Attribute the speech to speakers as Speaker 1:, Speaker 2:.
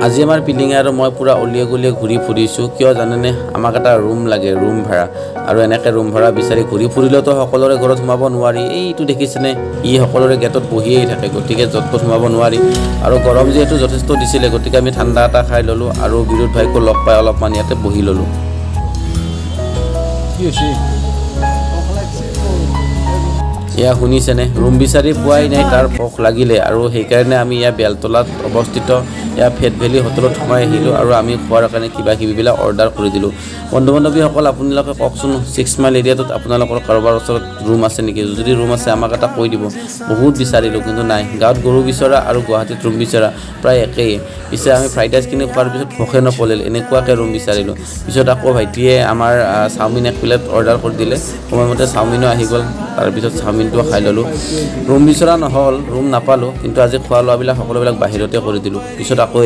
Speaker 1: আজি আমাৰ পিলিঙে আৰু মই পুৰা অলিয়ে গলিয়ে ঘূৰি ফুৰিছোঁ কিয় জানেনে আমাক এটা ৰুম লাগে ৰুম ভাড়া আৰু এনেকৈ ৰুম ভাড়া বিচাৰি ঘূৰি ফুৰিলেতো সকলোৰে ঘৰত সোমাব নোৱাৰি এইটো দেখিছেনে ই সকলোৰে গেটত বহিয়েই থাকে গতিকে য'ত ত'ত সোমাব নোৱাৰি আৰু গৰম যিহেতু যথেষ্ট দিছিলে গতিকে আমি ঠাণ্ডা এটা খাই ল'লোঁ আৰু বিৰোধ ভাইকো লগ পাই অলপমান ইয়াতে বহি ল'লোঁ এয়া শুনিছেনে ৰুম বিচাৰি পোৱাই নাই তাৰ ভোক লাগিলে আৰু সেইকাৰণে আমি ইয়াৰ বেলতলাত অৱস্থিত এয়া ফেট ভেলী হোটেলত সোমাই আহিলোঁ আৰু আমি খোৱাৰ কাৰণে কিবা কিবিবিলাক অৰ্ডাৰ কৰি দিলোঁ বন্ধু বান্ধৱীসকল আপোনালোকে কওকচোন 6 মাইল এৰিয়াটোত আপোনালোকৰ কাৰোবাৰ ওচৰত ৰুম আছে নেকি যদি ৰুম আছে আমাক এটা কৈ দিব বহুত বিচাৰিলোঁ কিন্তু নাই গাঁৱত গৰু বিচৰা আৰু গুৱাহাটীত ৰুম বিচৰা প্ৰায় একেই পিছে আমি ফ্ৰাইড ৰাইচখিনি খোৱাৰ পিছত ভোকে নপলিল এনেকুৱাকৈ ৰুম বিচাৰিলোঁ পিছত আকৌ ভাইটিয়ে আমাৰ চাওমিন এক প্লেট অৰ্ডাৰ কৰি দিলে সময়মতে চাওমিনো আহি গ'ল তাৰপিছত চাওমিনটো খাই ল'লোঁ ৰুম বিচৰা নহ'ল ৰুম নাপালোঁ কিন্তু আজি খোৱা লোৱাবিলাক সকলোবিলাক বাহিৰতে কৰি দিলোঁ পিছত আকৌ